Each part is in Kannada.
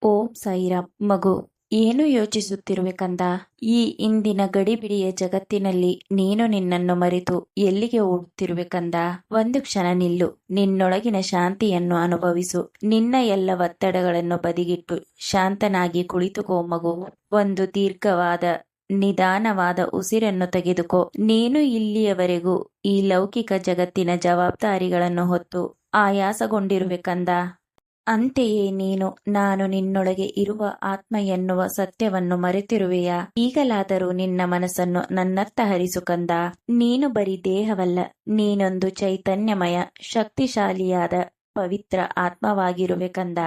ಓಂ ಸಾಯಿರಾಮ್. ಮಗು, ಏನು ಯೋಚಿಸುತ್ತಿರುವೆ ಕಂದ? ಈ ಇಂದಿನ ಗಡಿಬಿಡಿಯ ಜಗತ್ತಿನಲ್ಲಿ ನೀನು ನಿನ್ನನ್ನು ಮರೆತು ಎಲ್ಲಿಗೆ ಓಡುತ್ತಿರುವೆ ಕಂದ? ಒಂದು ಕ್ಷಣ ನಿಲ್ಲು. ನಿನ್ನೊಳಗಿನ ಶಾಂತಿಯನ್ನು ಅನುಭವಿಸು. ನಿನ್ನ ಎಲ್ಲ ಒತ್ತಡಗಳನ್ನು ಬದಿಗಿಟ್ಟು ಶಾಂತನಾಗಿ ಕುಳಿತುಕೋ ಮಗು. ಒಂದು ದೀರ್ಘವಾದ ನಿಧಾನವಾದ ಉಸಿರನ್ನು ತೆಗೆದುಕೋ. ನೀನು ಇಲ್ಲಿಯವರೆಗೂ ಈ ಲೌಕಿಕ ಜಗತ್ತಿನ ಜವಾಬ್ದಾರಿಗಳನ್ನು ಹೊತ್ತು ಆಯಾಸಗೊಂಡಿರುವೆ ಕಂದ. ಅಂತೆಯೇ ನೀನು ನಾನು ನಿನ್ನೊಳಗೆ ಇರುವ ಆತ್ಮ ಎನ್ನುವ ಸತ್ಯವನ್ನು ಮರೆತಿರುವೆಯಾ? ಈಗಲಾದರೂ ನಿನ್ನ ಮನಸ್ಸನ್ನು ನನ್ನತ್ತ ಹರಿಸು ಕಂದ. ನೀನು ಬರೀ ದೇಹವಲ್ಲ, ನೀನೊಂದು ಚೈತನ್ಯಮಯ, ಶಕ್ತಿಶಾಲಿಯಾದ ಪವಿತ್ರ ಆತ್ಮವಾಗಿರುವೆ ಕಂದ.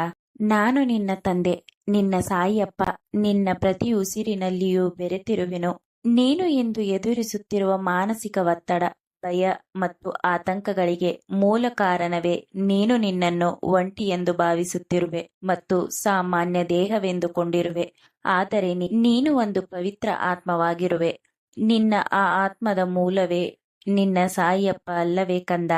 ನಾನು ನಿನ್ನ ತಂದೆ, ನಿನ್ನ ಸಾಯಿಯಪ್ಪ. ನಿನ್ನ ಪ್ರತಿ ಉಸಿರಿನಲ್ಲಿಯೂ ಬೆರೆತಿರುವೆನು. ನೀನು ಎಂದು ಎದುರಿಸುತ್ತಿರುವ ಮಾನಸಿಕ ಒತ್ತಡ, ಭಯ ಮತ್ತು ಆತಂಕಗಳಿಗೆ ಮೂಲ ಕಾರಣವೇ ನೀನು ನಿನ್ನನ್ನು ಒಂಟಿ ಎಂದು ಭಾವಿಸುತ್ತಿರುವೆ ಮತ್ತು ಸಾಮಾನ್ಯ ದೇಹವೆಂದುಕೊಂಡಿರುವೆ. ಆದರೆ ನೀನು ಒಂದು ಪವಿತ್ರ ಆತ್ಮವಾಗಿರುವೆ. ನಿನ್ನ ಆ ಆತ್ಮದ ಮೂಲವೇ ನಿನ್ನ ಸಾಯಿಯಪ್ಪ ಅಲ್ಲವೇ ಕಂದ?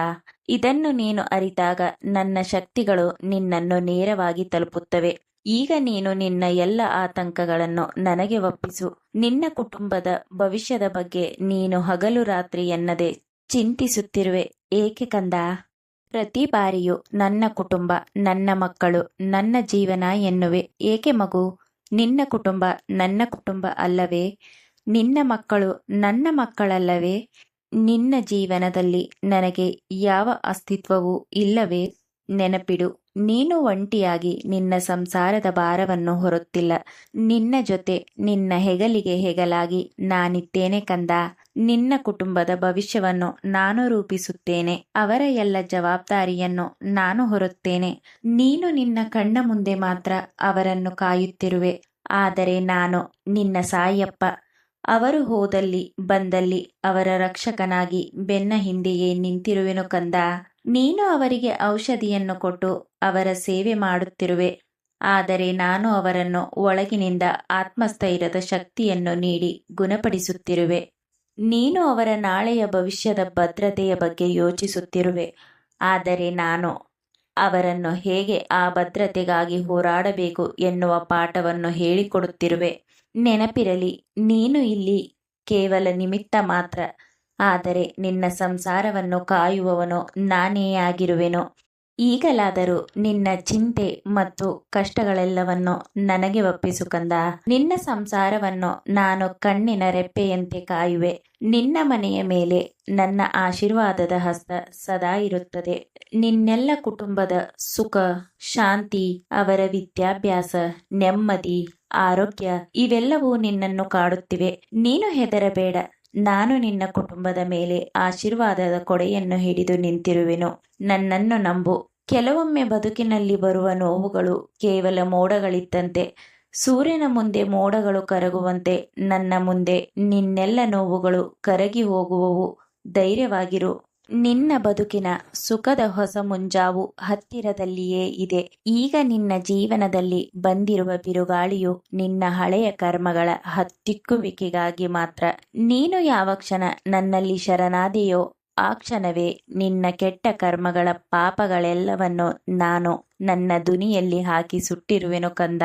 ಇದನ್ನು ನೀನು ಅರಿತಾಗ ನನ್ನ ಶಕ್ತಿಗಳು ನಿನ್ನನ್ನು ನೇರವಾಗಿ ತಲುಪುತ್ತವೆ. ಈಗ ನೀನು ನಿನ್ನ ಎಲ್ಲ ಆತಂಕಗಳನ್ನು ನನಗೆ ಒಪ್ಪಿಸು. ನಿನ್ನ ಕುಟುಂಬದ ಭವಿಷ್ಯದ ಬಗ್ಗೆ ನೀನು ಹಗಲು ರಾತ್ರಿ ಎನ್ನದೆ ಚಿಂತಿಸುತ್ತಿರುವೆ ಏಕೆ ಕಂದ? ಪ್ರತಿ ಬಾರಿಯೂ ನನ್ನ ಕುಟುಂಬ, ನನ್ನ ಮಕ್ಕಳು, ನನ್ನ ಜೀವನ ಎನ್ನುವೆ ಏಕೆ ಮಗು? ನಿನ್ನ ಕುಟುಂಬ ನನ್ನ ಕುಟುಂಬ ಅಲ್ಲವೇ? ನಿನ್ನ ಮಕ್ಕಳು ನನ್ನ ಮಕ್ಕಳಲ್ಲವೇ? ನಿನ್ನ ಜೀವನದಲ್ಲಿ ನನಗೆ ಯಾವ ಅಸ್ತಿತ್ವವೂ ಇಲ್ಲವೇ? ನೆನಪಿಡು, ನೀನು ಒಂಟಿಯಾಗಿ ನಿನ್ನ ಸಂಸಾರದ ಭಾರವನ್ನು ಹೊರುತ್ತಿಲ್ಲ. ನಿನ್ನ ಜೊತೆ, ನಿನ್ನ ಹೆಗಲಿಗೆ ಹೆಗಲಾಗಿ ನಾನಿದ್ದೇನೆ ಕಂದ. ನಿನ್ನ ಕುಟುಂಬದ ಭವಿಷ್ಯವನ್ನು ನಾನು ರೂಪಿಸುತ್ತೇನೆ. ಅವರ ಎಲ್ಲ ಜವಾಬ್ದಾರಿಯನ್ನು ನಾನು ಹೊರುತ್ತೇನೆ. ನೀನು ನಿನ್ನ ಕಣ್ಣ ಮುಂದೆ ಮಾತ್ರ ಅವರನ್ನು ಕಾಯುತ್ತಿರುವೆ. ಆದರೆ ನಾನು ನಿನ್ನ ಸಾಯಿಯಪ್ಪ. ಅವರು ಹೋದಲ್ಲಿ ಬಂದಲ್ಲಿ ಅವರ ರಕ್ಷಕನಾಗಿ ಬೆನ್ನ ಹಿಂದೆಯೇ ನಿಂತಿರುವೆನು ಕಂದ. ನೀನು ಅವರಿಗೆ ಔಷಧಿಯನ್ನು ಕೊಟ್ಟು ಅವರ ಸೇವೆ ಮಾಡುತ್ತಿರುವೆ. ಆದರೆ ನಾನು ಅವರನ್ನು ಒಳಗಿನಿಂದ ಆತ್ಮಸ್ಥೈರ್ಯದ ಶಕ್ತಿಯನ್ನು ನೀಡಿ ಗುಣಪಡಿಸುತ್ತಿರುವೆ. ನೀನು ಅವರ ನಾಳೆಯ ಭವಿಷ್ಯದ ಭದ್ರತೆಯ ಬಗ್ಗೆ ಯೋಚಿಸುತ್ತಿರುವೆ. ಆದರೆ ನಾನು ಅವರನ್ನು ಹೇಗೆ ಆ ಭದ್ರತೆಗಾಗಿ ಹೋರಾಡಬೇಕು ಎನ್ನುವ ಪಾಠವನ್ನು ಹೇಳಿಕೊಡುತ್ತಿರುವೆ. ನೆನಪಿರಲಿ, ನೀನು ಇಲ್ಲಿ ಕೇವಲ ನಿಮಿತ್ತ ಮಾತ್ರ. ಆದರೆ ನಿನ್ನ ಸಂಸಾರವನ್ನು ಕಾಯುವವನು ನಾನೇ ಆಗಿರುವೆನು. ಈಗಲಾದರೂ ನಿನ್ನ ಚಿಂತೆ ಮತ್ತು ಕಷ್ಟಗಳೆಲ್ಲವನ್ನು ನನಗೆ ಒಪ್ಪಿಸು ಕಂದ. ನಿನ್ನ ಸಂಸಾರವನ್ನು ನಾನು ಕಣ್ಣಿನ ರೆಪ್ಪೆಯಂತೆ ಕಾಯುವೆ. ನಿನ್ನ ಮನೆಯ ಮೇಲೆ ನನ್ನ ಆಶೀರ್ವಾದದ ಹಸ್ತ ಸದಾ ಇರುತ್ತದೆ. ನಿನ್ನೆಲ್ಲ ಕುಟುಂಬದ ಸುಖ, ಶಾಂತಿ, ಅವರ ವಿದ್ಯಾಭ್ಯಾಸ, ನೆಮ್ಮದಿ, ಆರೋಗ್ಯ ಇವೆಲ್ಲವೂ ನಿನ್ನನ್ನು ಕಾಡುತ್ತಿವೆ. ನೀನು ಹೆದರಬೇಡ. ನಾನು ನಿನ್ನ ಕುಟುಂಬದ ಮೇಲೆ ಆಶೀರ್ವಾದದ ಕೊಡೆಯನ್ನು ಹಿಡಿದು ನಿಂತಿರುವೆನು. ನನ್ನನ್ನು ನಂಬು. ಕೆಲವೊಮ್ಮೆ ಬದುಕಿನಲ್ಲಿ ಬರುವ ನೋವುಗಳು ಕೇವಲ ಮೋಡಗಳಿದ್ದಂತೆ. ಸೂರ್ಯನ ಮುಂದೆ ಮೋಡಗಳು ಕರಗುವಂತೆ ನನ್ನ ಮುಂದೆ ನಿನ್ನೆಲ್ಲ ನೋವುಗಳು ಕರಗಿ ಹೋಗುವವು. ಧೈರ್ಯವಾಗಿರು. ನಿನ್ನ ಬದುಕಿನ ಸುಖದ ಹೊಸ ಮುಂಜಾವು ಹತ್ತಿರದಲ್ಲಿಯೇ ಇದೆ. ಈಗ ನಿನ್ನ ಜೀವನದಲ್ಲಿ ಬಂದಿರುವ ಬಿರುಗಾಳಿಯು ನಿನ್ನ ಹಳೆಯ ಕರ್ಮಗಳ ಹತ್ತಿಕ್ಕುವಿಕೆಗಾಗಿ ಮಾತ್ರ. ನೀನು ಯಾವ ಕ್ಷಣ ನನ್ನಲ್ಲಿ ಶರಣಾದೆಯೋ ಆ ಕ್ಷಣವೇ ನಿನ್ನ ಕೆಟ್ಟ ಕರ್ಮಗಳ ಪಾಪಗಳೆಲ್ಲವನ್ನು ನಾನು ನನ್ನ ದುನಿಯಲ್ಲಿ ಹಾಕಿ ಸುಟ್ಟಿರುವೆನು ಕಂದ.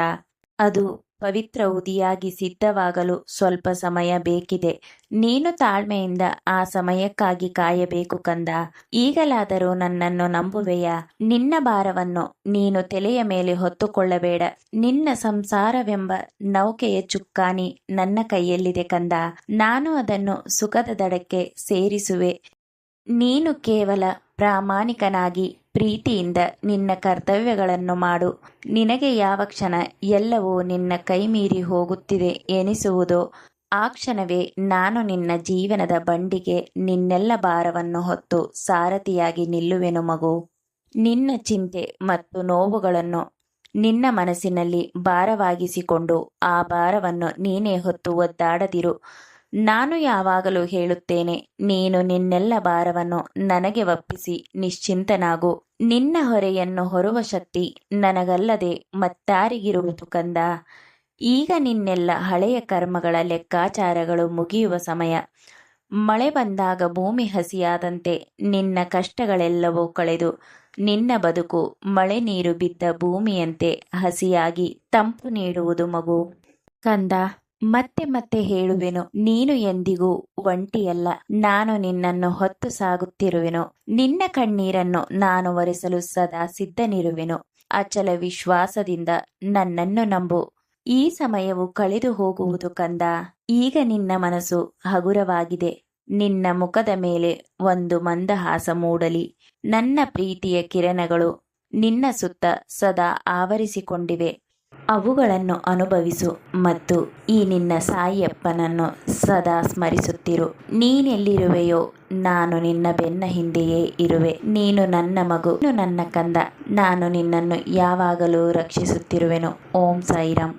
ಅದು ಪವಿತ್ರ ಉದಿಯಾಗಿ ಸಿದ್ಧವಾಗಲು ಸ್ವಲ್ಪ ಸಮಯ ಬೇಕಿದೆ. ನೀನು ತಾಳ್ಮೆಯಿಂದ ಆ ಸಮಯಕ್ಕಾಗಿ ಕಾಯಬೇಕು ಕಂದ. ಈಗಲಾದರೂ ನನ್ನನ್ನು ನಂಬುವೆಯಾ? ನಿನ್ನ ಭಾರವನ್ನು ನೀನು ತಲೆಯ ಮೇಲೆ ಹೊತ್ತುಕೊಳ್ಳಬೇಡ. ನಿನ್ನ ಸಂಸಾರವೆಂಬ ನೌಕೆಯ ಚುಕ್ಕಾಣಿ ನನ್ನ ಕೈಯಲ್ಲಿದೆ ಕಂದ. ನಾನು ಅದನ್ನು ಸುಖದ ದಡಕ್ಕೆ ಸೇರಿಸುವೆ. ನೀನು ಕೇವಲ ಪ್ರಾಮಾಣಿಕನಾಗಿ ಪ್ರೀತಿಯಿಂದ ನಿನ್ನ ಕರ್ತವ್ಯಗಳನ್ನು ಮಾಡು. ನಿನಗೆ ಯಾವ ಕ್ಷಣ ಎಲ್ಲವೂ ನಿನ್ನ ಕೈ ಮೀರಿ ಹೋಗುತ್ತಿದೆ ಎನಿಸುವುದೋ ಆ ಕ್ಷಣವೇ ನಾನು ನಿನ್ನ ಜೀವನದ ಬಂಡಿಗೆ ನಿನ್ನೆಲ್ಲ ಭಾರವನ್ನು ಹೊತ್ತು ಸಾರಥಿಯಾಗಿ ನಿಲ್ಲುವೆನು ಮಗು. ನಿನ್ನ ಚಿಂತೆ ಮತ್ತು ನೋವುಗಳನ್ನು ನಿನ್ನ ಮನಸ್ಸಿನಲ್ಲಿ ಭಾರವಾಗಿಸಿಕೊಂಡು ಆ ಭಾರವನ್ನು ನೀನೇ ಹೊತ್ತು ಒದ್ದಾಡದಿರು. ನಾನು ಯಾವಾಗಲೂ ಹೇಳುತ್ತೇನೆ, ನೀನು ನಿನ್ನೆಲ್ಲ ಭಾರವನ್ನು ನನಗೆ ಒಪ್ಪಿಸಿ ನಿಶ್ಚಿಂತನಾಗು. ನಿನ್ನ ಹೊರೆಯನ್ನು ಹೊರುವ ಶಕ್ತಿ ನನಗಲ್ಲದೆ ಮತ್ತಾರಿಗಿರುವುದು ಕಂದ. ಈಗ ನಿನ್ನೆಲ್ಲ ಹಳೆಯ ಕರ್ಮಗಳ ಲೆಕ್ಕಾಚಾರಗಳು ಮುಗಿಯುವ ಸಮಯ. ಮಳೆ ಬಂದಾಗ ಭೂಮಿ ಹಸಿಯಾದಂತೆ ನಿನ್ನ ಕಷ್ಟಗಳೆಲ್ಲವೂ ಕಳೆದು ನಿನ್ನ ಬದುಕು ಮಳೆ ನೀರು ಬಿದ್ದ ಭೂಮಿಯಂತೆ ಹಸಿಯಾಗಿ ತಂಪು ನೀಡುವುದು ಮಗು. ಕಂದ, ಮತ್ತೆ ಮತ್ತೆ ಹೇಳುವೆನು, ನೀನು ಎಂದಿಗೂ ಒಂಟಿಯಲ್ಲ. ನಾನು ನಿನ್ನನ್ನು ಹೊತ್ತು ಸಾಗುತ್ತಿರುವೆನು. ನಿನ್ನ ಕಣ್ಣೀರನ್ನು ನಾನು ಒರೆಸಲು ಸದಾ ಸಿದ್ಧನಿರುವೆನು. ಅಚಲ ವಿಶ್ವಾಸದಿಂದ ನನ್ನನ್ನು ನಂಬು. ಈ ಸಮಯವು ಕಳೆದು ಹೋಗುವುದು ಕಂದ. ಈಗ ನಿನ್ನ ಮನಸ್ಸು ಹಗುರವಾಗಿದೆ. ನಿನ್ನ ಮುಖದ ಮೇಲೆ ಒಂದು ಮಂದಹಾಸ ಮೂಡಲಿ. ನನ್ನ ಪ್ರೀತಿಯ ಕಿರಣಗಳು ನಿನ್ನ ಸುತ್ತ ಸದಾ ಆವರಿಸಿಕೊಂಡಿವೆ. ಅವುಗಳನ್ನು ಅನುಭವಿಸು ಮತ್ತು ಈ ನಿನ್ನ ಸಾಯಿಯಪ್ಪನನ್ನು ಸದಾ ಸ್ಮರಿಸುತ್ತಿರು. ನೀನೆಲ್ಲಿರುವೆಯೋ ನಾನು ನಿನ್ನ ಬೆನ್ನ ಹಿಂದೆಯೇ ಇರುವೆ. ನೀನು ನನ್ನ ಮಗು, ನನ್ನ ಕಂದ. ನಾನು ನಿನ್ನನ್ನು ಯಾವಾಗಲೂ ರಕ್ಷಿಸುತ್ತಿರುವೆನು. ಓಂ ಸಾಯಿರಾಮ್.